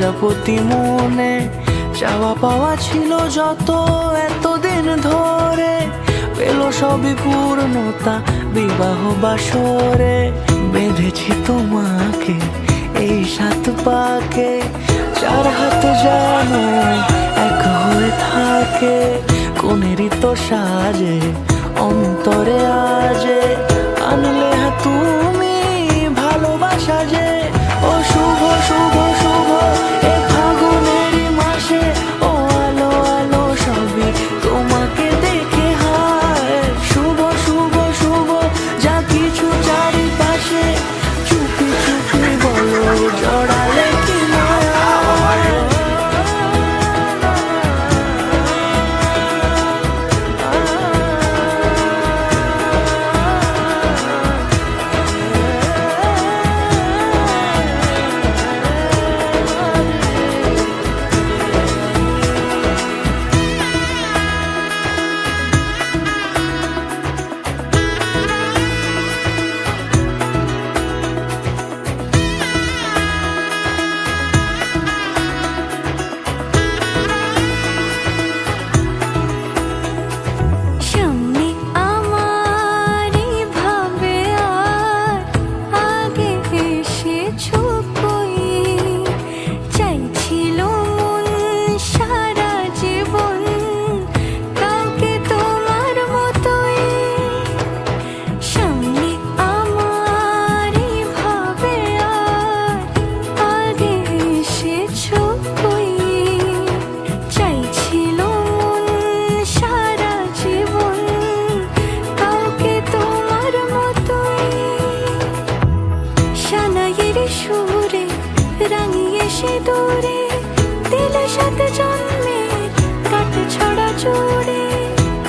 প্রজাপতি মনে চাওয়া পাওয়া ছিল যত এতদিন ধরে, পেল সবই পূর্ণতা বিবাহ বাসরে। বেঁধেছি তোমাকে এই 7 পাকে, 4 হাত যেন এক হয়ে থাকে। কোনেরই তো সাজে অন্তরে আজে, আনলে তুমি ভালোবাসা যে। ও শুভ শুভ শুভ এ ফাগুনেরই মাসে, ও আলো আলো সবই তোমাকে দেখে হায়। শুভ শুভ শুভ যা কিছু চারিপাশে, চুপি চুপি বলো জড়ালে কি মায়া।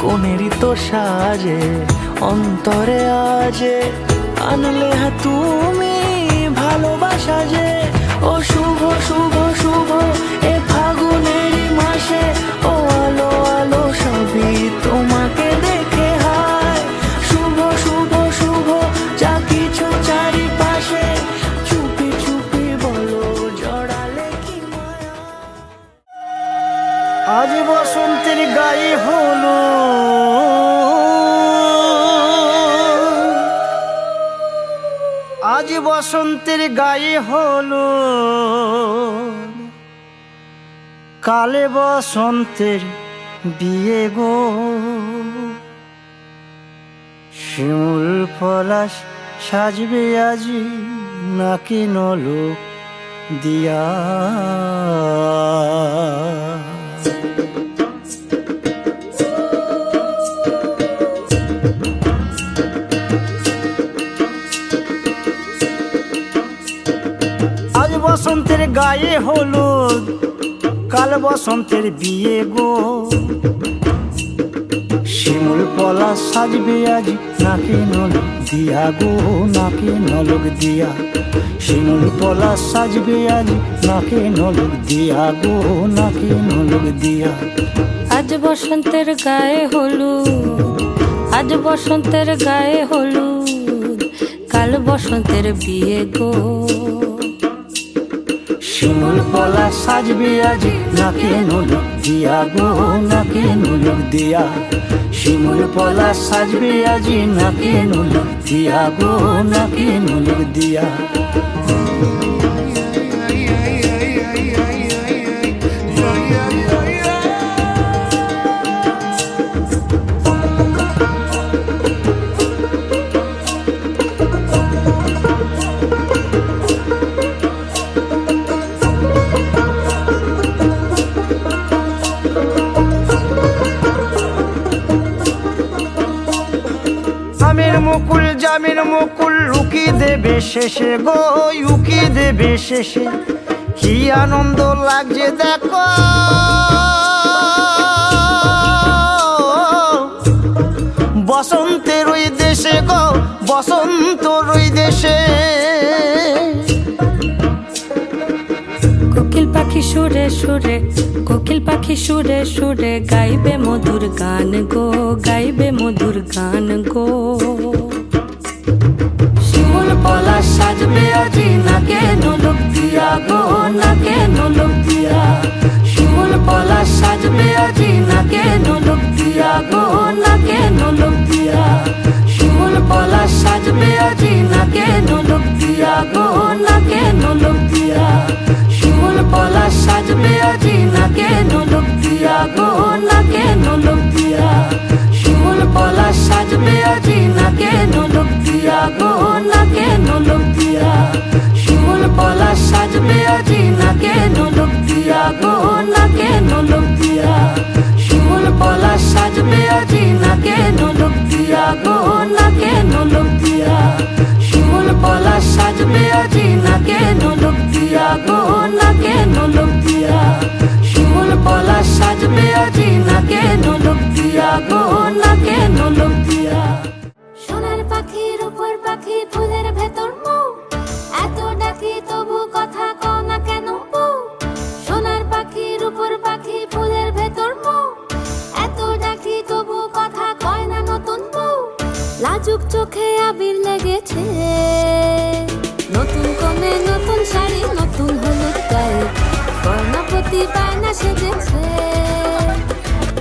কোনেরই তো সাজে অন্তরে আজে, আনলে তুমি ভালোবাসা যে। ও শুভ শুভ শুভ এ ফাগুনেরই মাসে, ও আলো আলো সবই তোমাকে দেখে হায়। শুভ শুভ শুভ যা কিছু চারিপাশে, চুপি চুপি বলো জড়ালে কি মায়া। আজ বসন্তের গায়ে হলো, আজ বসন্তের গায়ে হলো, কালে বসন্তের বিয়ে গো। শিমুল পলাশ সাজবে আজি নাকি নলক দিয়া। বসন্তের গায়ে হলুদ, কাল বসন্তের বিয়ে গো। শিমুল পলাশ সাজবে আজ নাকে নলক দিয়া গো, নাকে নলক দিয়া। শিমুল পলাশ সাজবে আজ নাকে নলক দিয়া গো, নাকে নলক দিয়া। আজ বসন্তের গায়ে হলুদ, আজ বসন্তের গায়ে হলুদ, কাল বসন্তের বিয়ে গো। শিমুল পলাশ সাজবে আজ নাকে নলক দিয়া গো, নাকে নলক দিয়া। শিমুল পলাশ সাজবে আজ নাকে নলক দিয়া গো, নাকে নলক দিয়া। মুকুল জামিন মুকুল উকি দেবে শেষে গো, উকি দেবে শেষে। কি আনন্দ লাগছে দেখো, বসন্তের ওই দেশে গো, বসন্তর ওই দেশে। কোকিল পাখি সুরে সুরে, কোকিল পাখি সুরে সুরে গাইবে মধুর গান গো, গাইবে মধুর গান গো। শিমুল পলাশ সাজবে আজি নাকে নোলক দিয়া গো নাকে নোলক দিয়া শিমুল পলাশ সাজবে আজি নাকে নোলক দিয়া গো নাকে নোলক দিয়া শিমুল পলাশ সাজবে আজি নাকে নোলক দিয়া গো নাকে নোলক দিয়া শিমুল পলাশ সাজবে আজি নাকে নোলক দিয়া গো নাকে নোলক দিয়া শিমুল পলাশ সাজবে আজি নাকে নোলক দিয়া গো নাকে নোলক দিয়া শিমুল পলাশ সাজবে আজি নাকে নোলক দিয়া গো নাকে নোলক দিয়া শিমুল পলাশ সাজবে আজি নাকে নোলক দিয়া গো নাকে নোলক দিয়া শিমুল পলাশ সাজবে আজি নাকে নোলক দিয়া গো নাকে নোলক দিয়া শিমুল পলাশ সাজবে আজি নাকে নোলক দিয়া গো নাকে নোলক দিয়া সোনার পাখির উপর পাখি ফুলের ভেতর মৌ এত ডাকি তবু কথা কও না কেন বউ সোনার পাখির উপর পাখি ফুলের ভেতর মৌ এত ডাকি তবু কথা কয় না নতুন বউ লাজুক চোখে আবির লেগেছে নতুন কমে নতুন শাড়ি নতুন হলুদ গায়ে কর্ণপতি বায়না সেজেছে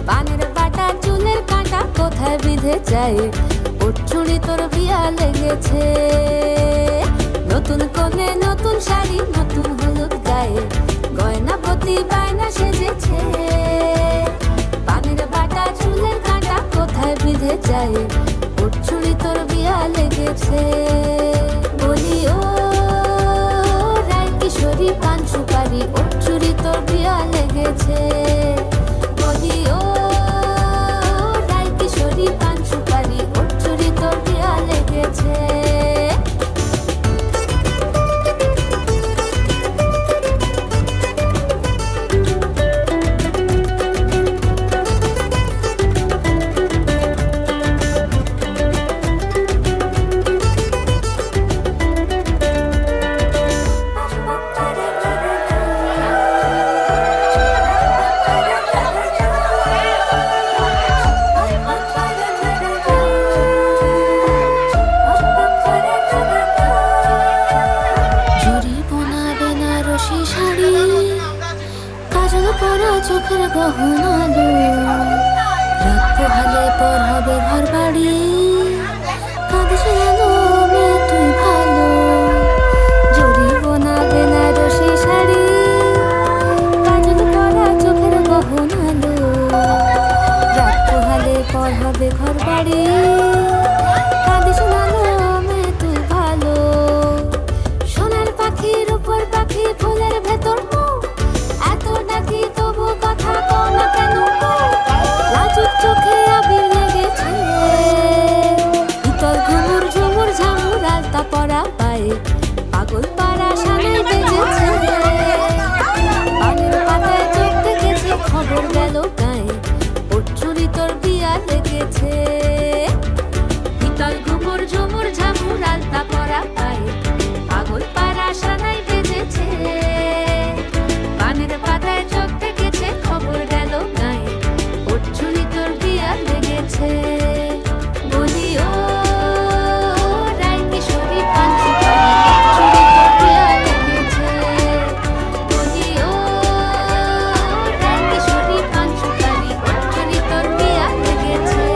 পানের বাটা চুলের কাঁটা কোথায় বিঁধে যায় ওর চুড়ি তোর বিয়া লেগেছে নতুন কোণে নতুন শাড়ি নতুন হলুদ গায়ে গয়নাপতি বায়না সেজেছে পানের বাটা চুলের কাঁটা কোথায় বিঁধে যায় ওর চুড়ি তোর বিয়া লেগেছে বলি ও রায় কিশোরী পান সুপারি ওর চুড়ি তোর বিয়া লেগেছে বলি ও রায় কিশোরী পান সুপারি ওর চুড়ি তোর বিয়া লেগেছে চোখের গহনালো রাত পোহালে পর হবে ঘর বাড়ি কাঁদিস যেন মেয়ে তুই ভালো জড়ি বোনা বেনারসি শাড়ি কাজল পরা চোখের গহনালো রাত পোহালে পর হবে ঘর বাড়ি কাঁদিস যেন মেয়ে তুই ভালো সোনার পাখির উপর পাখি ফুলের ভেতর এত ডাকি তবু কথা কও না কেন লাজুক চোখে আবির লেগেছে ইতর ঘুমুর ঝুমুর ঝামুর আলতা পরা পায়ে পাগল পাড়া সানাই বেজেছে পানের পাতায় চোখ দেখেছে খবর গেল গায়ে ওর চুরি তোর বিয়া লেগেছে ইতর ঘুমুর ঝুমুর ঝামুর আলতা পরা পায়ে পাগল পাড়া সানাই বেজেছে পানের পাতায় চোখ দেখেছে খবর গেল গায়ে ওর চুরি তোর বিয়া লেগেছে বলি ও রায় কিশোরী পান সুপারি চুরি তোর বিয়া লেগেছে বলি ও রায় কিশোরী পান সুপারি চুরি তোর বিয়া লেগেছে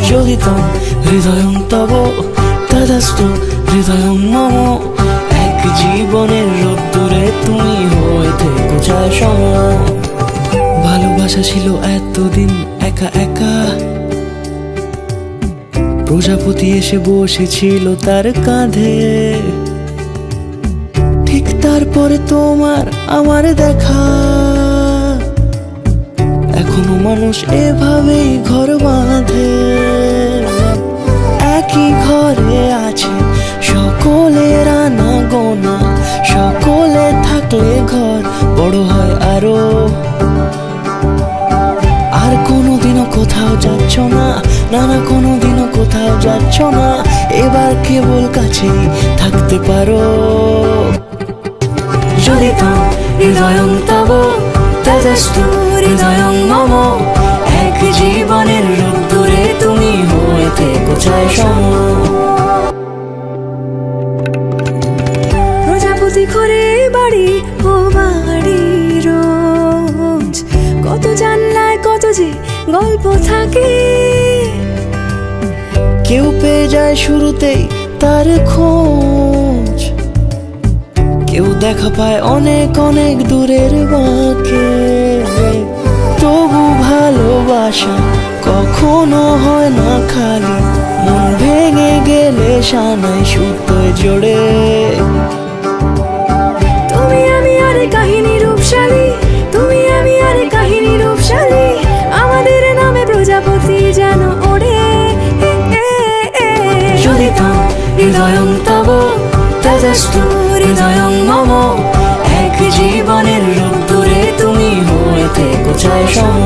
যোগিতং হৃদয়ং তব তদস্তু হৃদয়ং মম এক জীবনের রোদ্দুরে তুমি হয়ে থেকো চায় সম ভালোবাসা ছিল এতদিন একা একা প্রজাপতি এসে বসেছিল তার কাঁধে ঠিক তারপরে তোমার আমার দেখা এখনো মানুষ এভাবেই ঘর বাঁধে একই ঘরে আছে সকলের আনা গোনা সকলে থাকলে ঘর বড় হয় আরো আর কোনোদিনও কোথাও যাচ্ছ না না না কোনোদিনও কোথাও যাচ্ছ না, এবার কেবল কাছেই থাকতে পারো। যদি তো হৃদয়ং তব তেজস্তু হৃদয়ং মম, এক জীবনের রোদ্দুরে তুমি হয়ে থেকো ছায়া সম। প্রজাপতি করে বাড়ি ও বাড়ি রোজ, কত জানলায় কত যে গল্প থাকে। কেউ পেয়ে যায় শুরুতেই তার খোঁজ, কেউ দেখা পায় অনেক অনেক দূরের বাঁকে। তবু ভালোবাসা কখনো হয় না খালি, মন ভেঙে গেলে সানাই সুতোয় জোড়ে। তুমি আমি আর কাহিনী রূপশালী, তুমি আমি আর কাহিনী রূপশালী, আমাদের নামে প্রজাপতি যেন ওড়ে। যদি তো হৃদয়ং তব তেজস্তু হৃদয়ং মম, এক জীবনের রোদ্দুরে তুমি হয়ে থেকো ছায়া সম।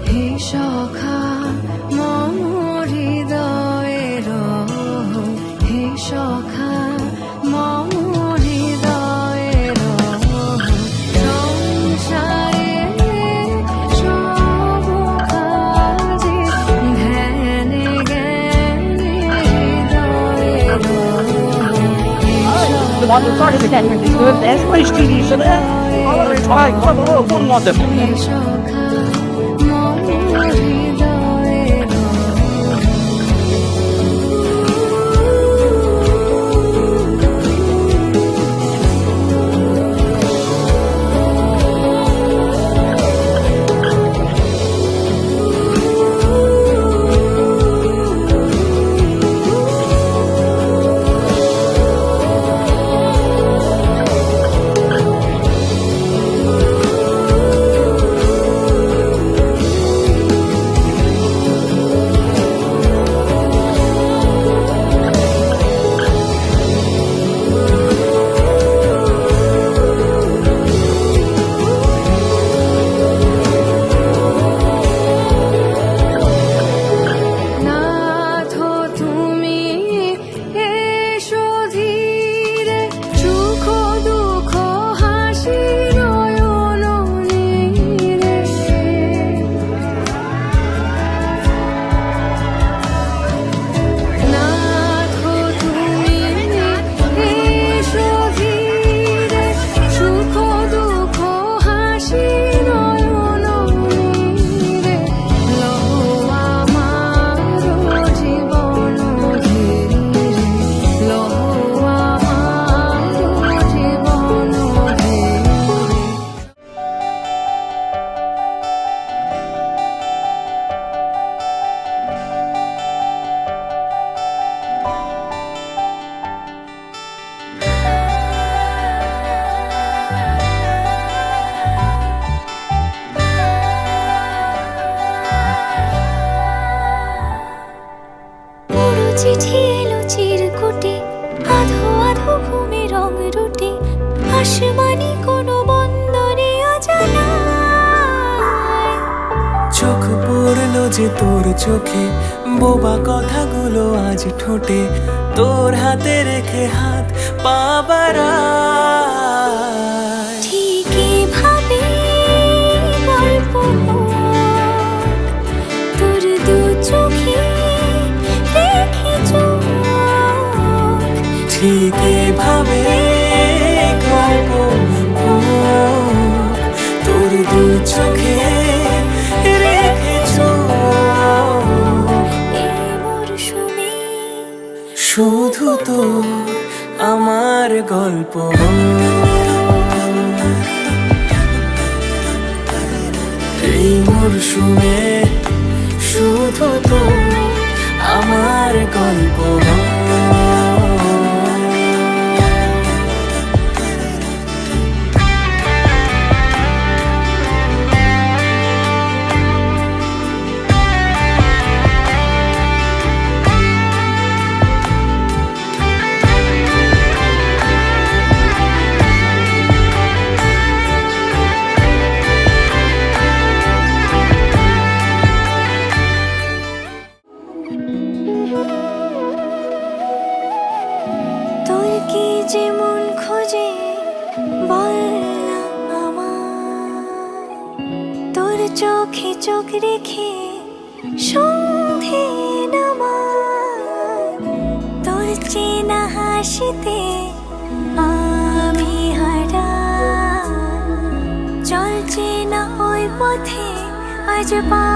হে সখা মম হৃদয়ের, হে সখা মম হৃদয়ের, সংসারে সব কাজে ধ্যানে জ্ঞানে হৃদয়ের। The one who started the catchment is good. That's why he's TV, so that. I'm gonna try. One more them. হে সখা মম হৃদয়ের। নাথ তুমি এসো ধীরে, সুখ দুঃখ হাসি নয়ন নীরে। নাথ তুমি এসো ধীরে, সুখ দুঃখ হাসি নয়ন নীরে। লও আমার জীবন ধীরে, লও আমার জীবন ধীরে। পুরো চিঠি এলো চিরকুটে, আধো আধো ঘুমে রং রুটে, আসমানি কোনো বন্দরে অজানায়। চোখ পড়লো যে তোর চোখে, বোবা কথাগুলো আজ ঠোঁটে, তোর হাতে রেখে হাত পা বাড়ায়। ঠিক এভাবে গল্প হোক, তোর দু চোখে রেখে চোখ। ঠিক এভাবে গল্প হোক, তোর দু চোখে রেখে চোখ। এই মরশুমে শুধু তো আমার গল্প। এই মরশুমে শুধু তো আমার গল্প তোর কি যেমন খোঁজে বল না আমায়, তোর চোখে চোখ রেখে সন্ধে নামায়, তোর চেনা হাসিতে আমি হারাই, চল চেনা ওই পথে আজ পা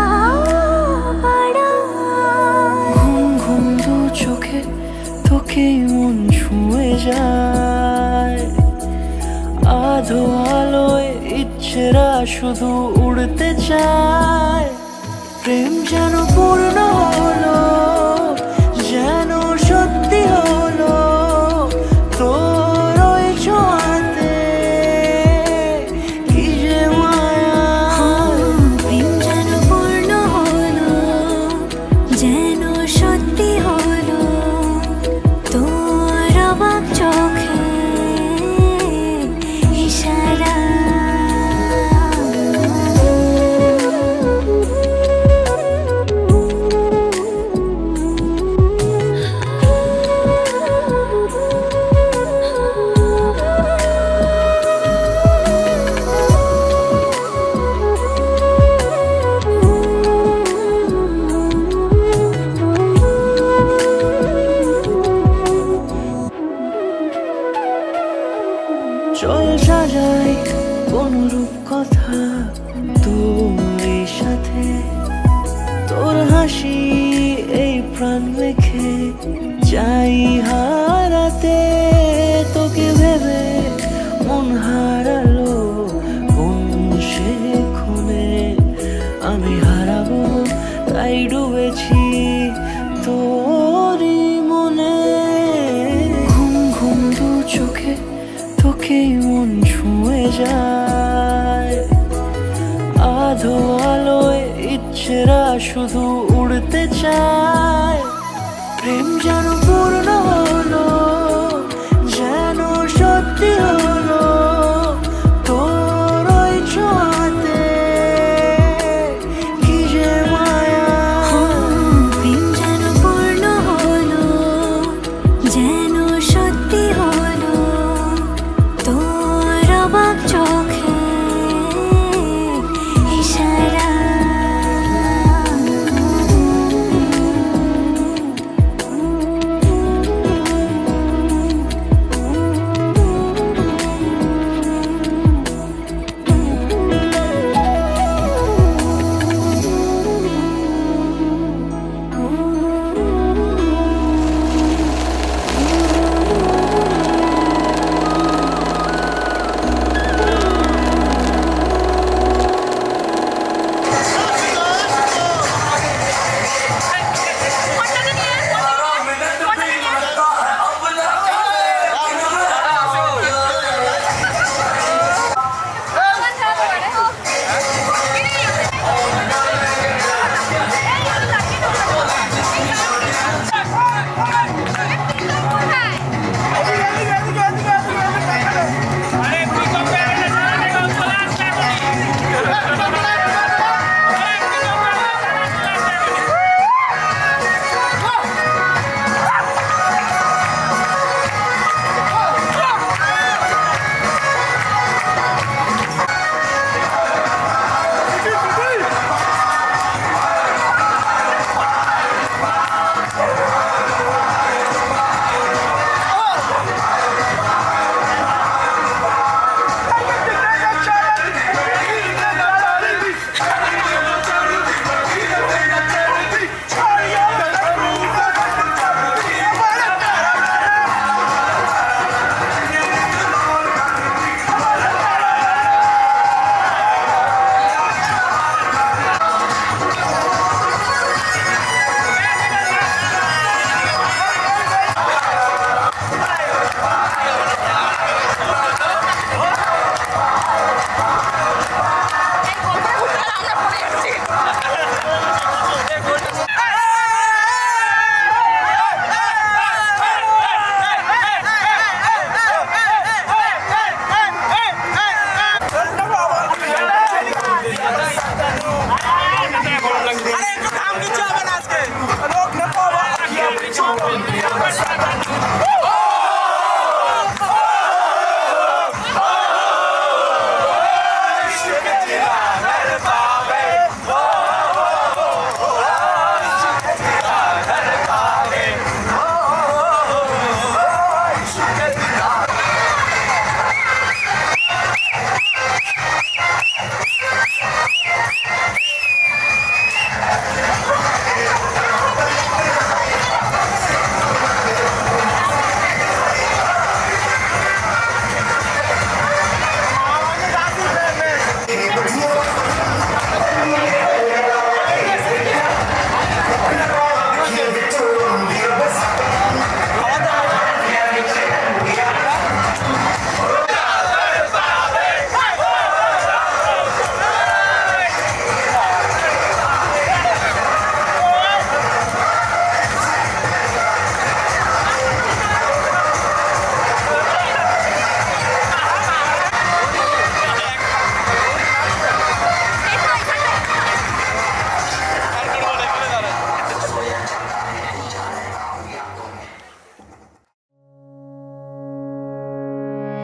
বাড়াই। ঘুম ঘুম দু চোখে তোকে মন ছুঁয়ে যায়, আধো আলোয় ইচ্ছেরা শুধু উড়তে চায়। প্রেম যেন পূর্ণ হলো, যেন সত্যি হলো, তোর ওই ছোঁয়াতে কি যে মায়া। প্রেম যেন পূর্ণ হলো, যেন সত্যি হলো, তোর অবাক চোখে ইশারা। চল সাজাই কোন রূপ কথা তোর সাথে, তোর হাসি এই প্রাণ লেখে চাই হারাতে। তোকে ভেবে মন হারালো কোন সে খুনে, আমি হারাবো তাই ডুবেছি তোরই মনে। ঘুম ঘুম দু চোখে তোকে মন ছুঁয়ে যায়, আধো আলোয় ইচ্ছেরা শুধু উড়তে চায়। প্রেম যেন পূর্ণ হলো, যেন সত্যি হলো, তোর ওই ছোঁয়াতে কি যে মায়া। প্রেম যেন পূর্ণ হলো, যেন সত্যি হলো, তোর অবাক চোখে ইশারা।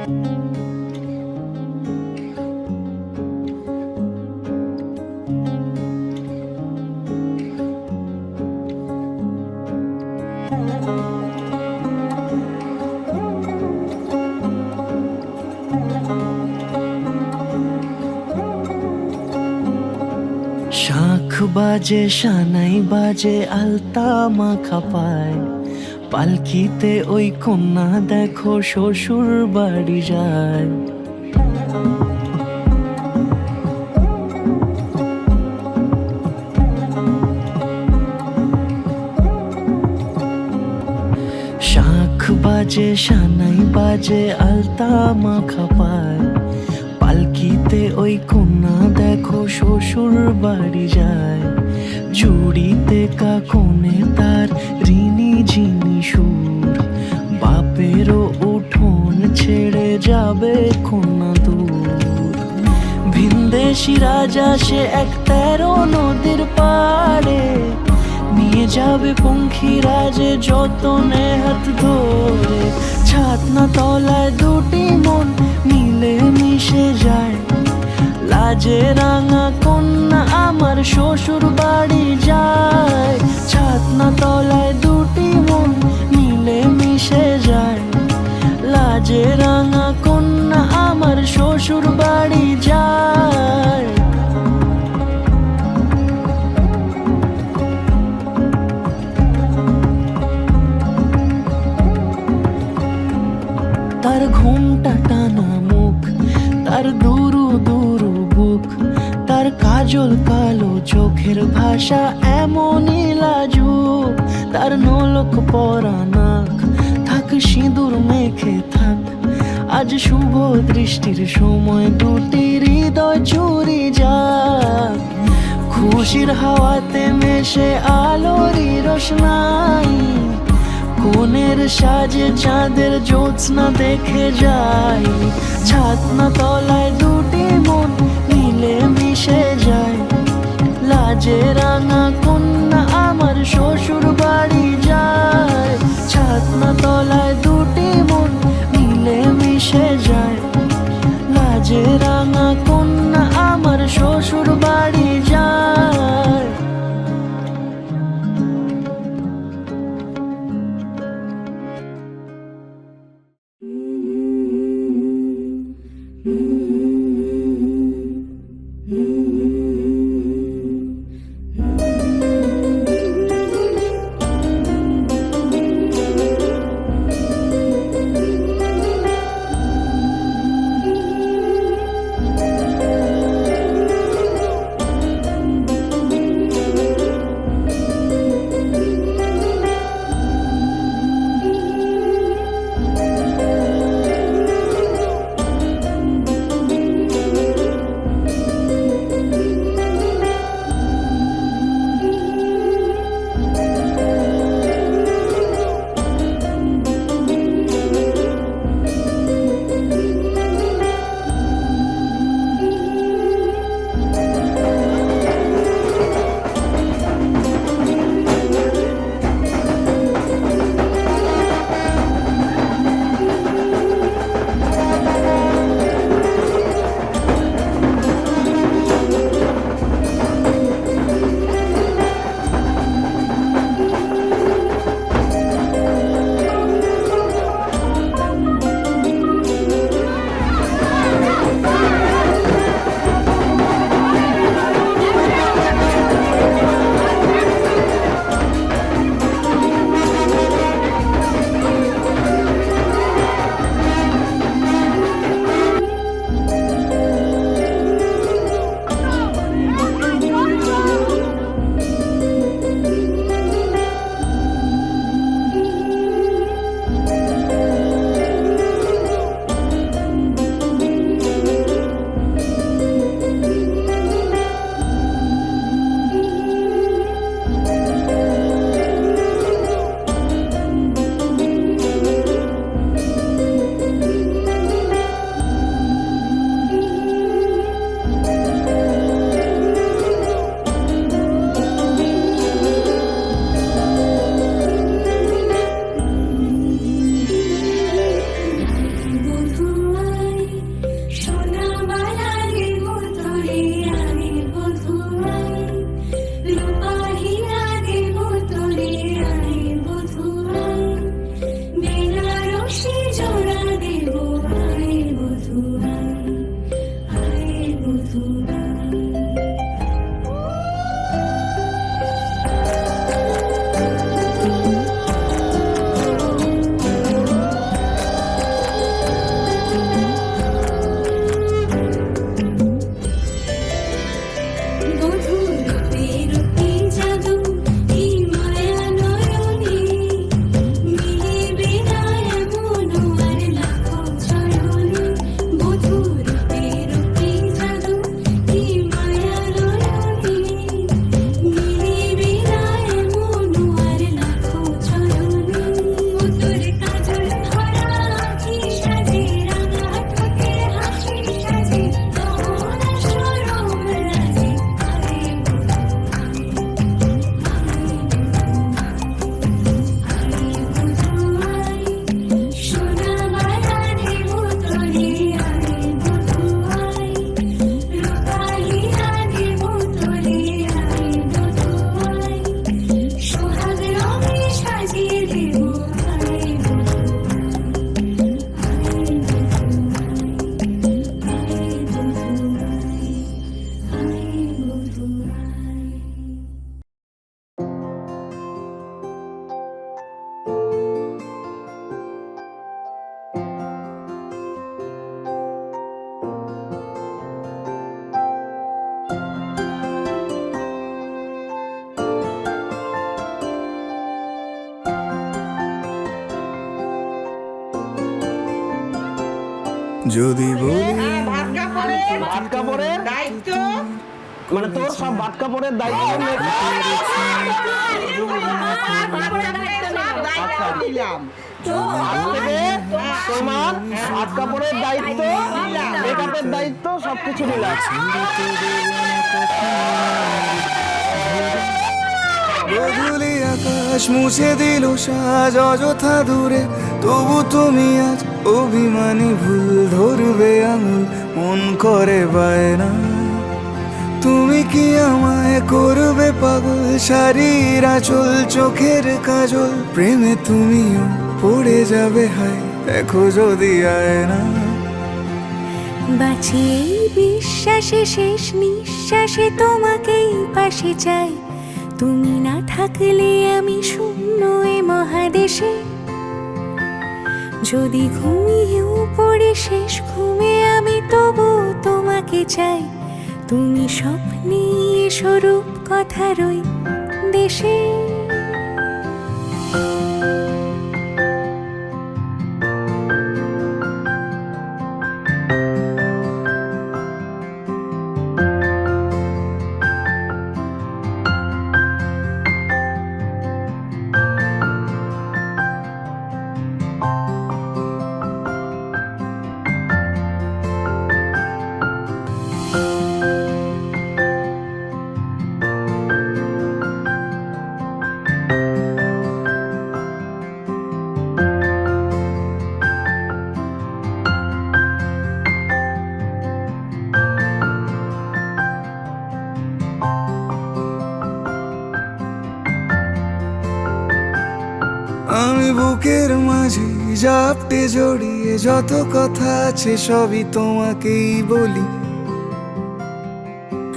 শাখ বাজে সানাই বাজে আলতা মাখা পায়, পালকিতে ওই কন্যা দেখো শ্বশুর বাড়ি যায়। শাখ বাজে সানাই বাজে আলতা মাখা পায়, পালকিতে ওই কন্যা দেখো শ্বশুর বাড়ি যায়। জুড়িতে কাকনে তার ঋণী ঝিনি সুর, বাপেরও উঠোন ছেড়ে যাবে কন্যা দূর। ভিনদেশি রাজা সে এক 13 নদীর পাড়ে, নিয়ে যাবে পঙ্খী রাজে যতনে হাত ধরে। ছাতনা তলায় দুটি মন মিলে মিশে যায়, লাজে রাঙা কন্যা আমার শ্বশুর বাড়ি যায়। ছাতনা তলায় দুটি মন মিলে মিশে যায়, লাজে রাঙা কন্যা আমার শ্বশুর বাড়ি যায়। তার ঘুমটা টানা মুখ, তার দুরু দুরু বুক, তার কাজল কালো চোখের ভাষা এমনই লাজুক। তার নোলক পরা নাক, থাক সিঁদুর মেখে থাক, আজ শুভ দৃষ্টির সময় দুটি হৃদয় চুরি যাক। খুশির হাওয়াতে মেশে আলোরই রোশনাই, কোণের সাজে চাঁদের জ্যোৎস্না দেখে যাই। ছাতনা তলায় দুটি মন মিলে মিশে যায়, লাজে রাঙা কন্যা আমার শ্বশুর বাড়ি যায়। ছাতনা তলায় দুটি মন মিলে মিশে যায়, লাজে রাঙা কন্যা আমার শ্বশুর বাড়ি যায়। যদি বলি ভাত কাপড়ের দায়িত্ব মানে তোর সব ভাত কাপড়ের দায়িত্ব নিলাম আজ থেকে তোমার ভাত কাপড়ের দায়িত্ব মেকআপের দায়িত্ব সবকিছু নিলাম বদলি আকাশ মুছে দিল সাজ অযথা দূরে, তবু তুমি আজ অভিমানী ভুল ধরবে আঙুল, মন করে বায়না তুমি কি আমায় করবে পাগল, শাড়ির আঁচল চোখের কাজল, প্রেমে তুমিও পড়ে যাবে হায় দেখো যদি আয়না। বাঁচি এই বিশ্বাসে শেষ নিঃশ্বাসে তোমাকেই পাশে চাই, তুমি না থাকলে আমি শূন্য এ মহাদেশে, যদি ঘুমিয়েও পড়ে শেষ ঘুমে আমি তবু তোমাকে চাই, তুমি স্বপ্নে স্বরূপ কথার ওই দেশে। আমি বুকের মাঝে জাপটে জড়িয়ে যত কথা আছে সবই তোমাকেই বলি,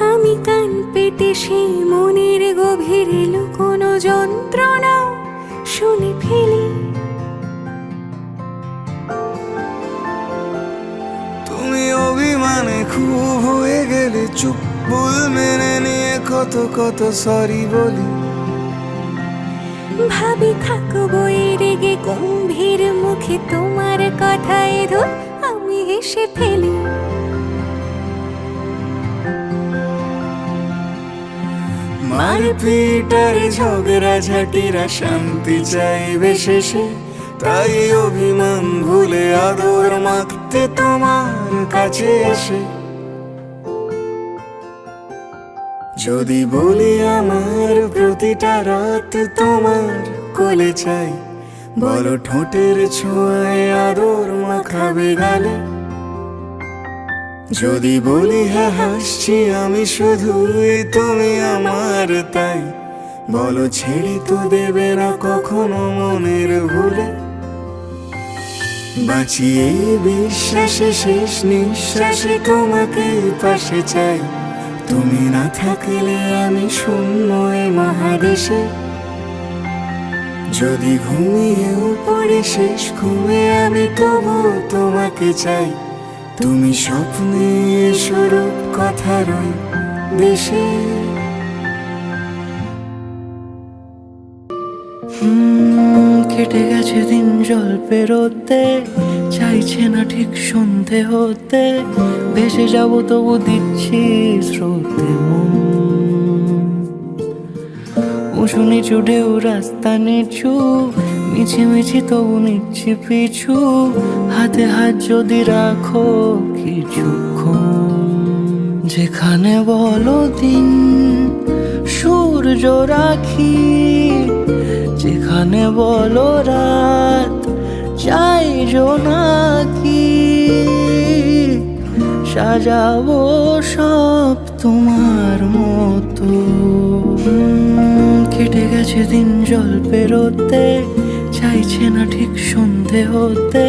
আমি কান পেতে সেই মনের গভীরে লুকোনো যন্ত্রণা শুনে ফেলি, তুমি অভিমানে খুব হয়ে গেলে চুপ, ভুল মেনে নিয়ে কত কত সরি বলি, ভাবি থাকবো এই রেগে গম্ভীর মুখে তোমার কথায় ধর আমি হেসে ফেলি, মারপিট আর ঝগড়া ঝাঁটিরা শান্তি চাইবে শেষে, তাই অভিমান ভুলে আদর মাখতে তোমার কাছে এসে, যদি বলি আমার প্রতিটা রাত তোমার কোলে চাই, বলো ঠোঁটের ছোঁয়ায় আদর মাখাবে গালে, যদি বলি হ্যাঁ হাসছি আমি শুধুই তুমি আমার তাই, বলো ছেড়ে তো দেবে না কখনো মনের ভুলে, বাঁচি এই বিশ্বাসে শেষ নিঃশ্বাসে তোমাকে পাশে চাই, তুমি না থাকলে আমি শূন্য এ মহাদেশে, যদি ঘুমিয়েও পড়ে শেষ ঘুমে আমি তবু তোমাকে চাই, তুমি স্বপ্নে স্বরূপ কথার ওই দেশে। কেটে গেছে দিন জল পেরোতে, চাইছে না ঠিক সন্ধে হতে, ভেসে যাব তবু দিচ্ছি স্রোতে মন, উঁচু নিচু ঢেউ রাস্তা নিচু, মিছিমিছি তবু নিচ্ছি পিছু, হাতে হাত যদি রাখো কিছুক্ষণ, যেখানে বলো দিন সূর্য রাখি, যেখানে বলো রাত চাই জোনাকি, সাজাবো সব তোমার মতো। কেটে গেছে দিন জল পেরোতে, চাইছে না ঠিক সন্ধে হতে,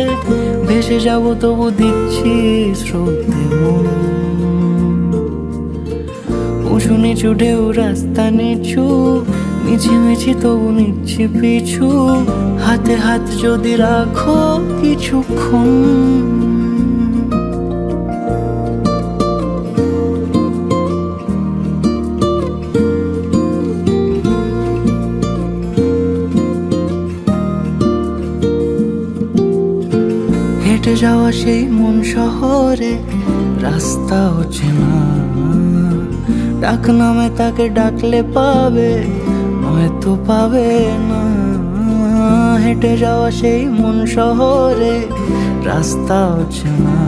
ভেসে যাব তবু দিচ্ছি স্রোতে মন, উঁচু নিচু ঢেউ রাস্তা নিচু, মিছিমিছি তবু নিচ্ছি পিছু, হাতে হাত যদি রাখো কিছুক্ষণ। হেঁটে যাওয়া সেই মন শহরে রাস্তাও চেনা, ডাক নামে তাকে ডাকলে পাবে, নয়তো পাবে না। হেঁটে যাওয়া সেই মন শহরে রাস্তাও চেনা,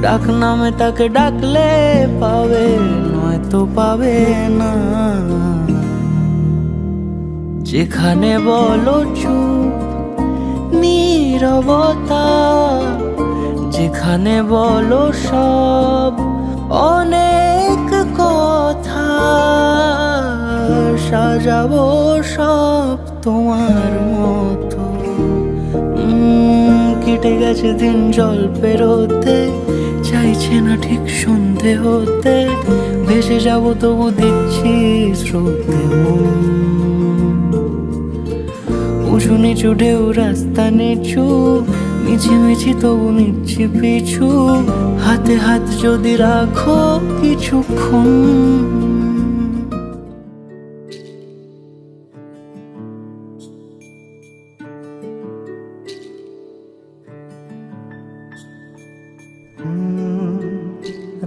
ডাক নামে তাকে ডাকলে পাবে, নয়তো পাবে না। যেখানে বলো চুপ নীরবতা, যেখানে বলো সব অনেক কথা, সাজাবো সব তোমার মতো। কেটে গেছে দিন জল পেরোতে, চাইছে না ঠিক সন্ধে হতে, ভেসে যাবো তবু দিচ্ছি স্রোতে মন। উঁচু নিচু ঢেউ রাস্তা নিচু, মিছিমিছি তবু নিচ্ছি পিছু, হাতে হাত যদি রাখো কিছুক্ষণ।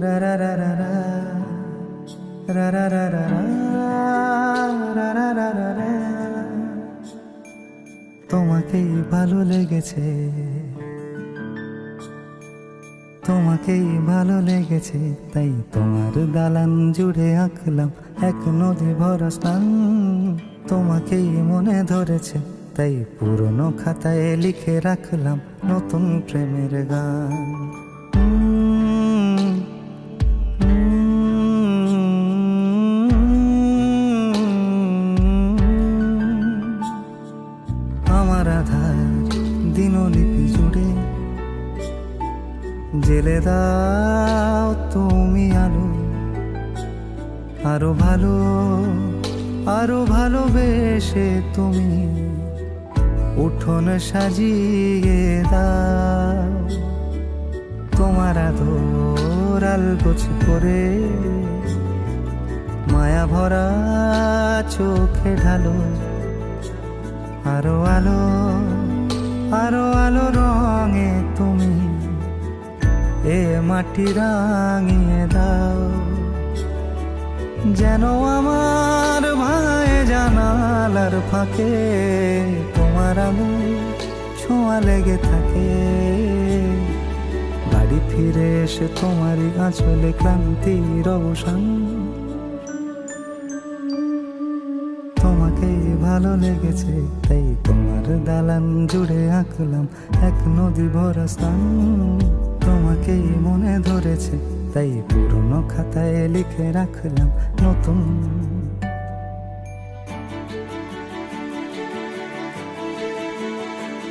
রা রা রা রা রা রা রা রা রা রা রা রা রা রা। তোমাকেই ভালো লেগেছে, তোমাকেই ভালো লেগেছে, তাই তোমার দালান জুড়ে আঁকলাম এক নদী ভরা স্থান। তোমাকেই মনে ধরেছে, তাই পুরনো খাতায় লিখে রাখলাম নতুন প্রেমের গান। আমার আধার দিনলিপি জুড়ে জেলে দাও তুমি আলো, আরো ভালো আরো ভালোবেসে তুমি উঠোন সাজিয়ে দাও। তোমার আদর আলগোছ করে মায়া ভরা চোখে ঢালো, আরো আলো আরো আলো রঙে তুমি এ মাটি রাঙিয়ে দাও। যেন আমার ভাই জানালার ফাঁকে তোমার আলো ছোঁয়া লেগে থাকে। বাড়ি ফিরে এসে তোমারই আঁচলে ক্লান্তির অবসান। তোমাকেই ভালো লেগেছে, তাই তোমার দালান জুড়ে আঁকলাম এক নদী ভরা স্থান। তোমাকেই মনে ধরেছে, তাই পুরনো খাতায় লিখে রাখলাম নতুন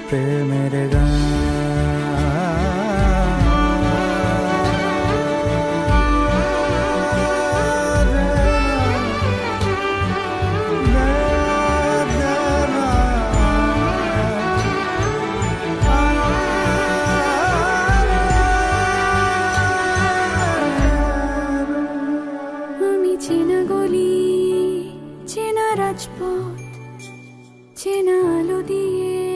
প্রেমের গান। চেনা গলি, চেনা রাজপথ, চেনা আলো দিয়ে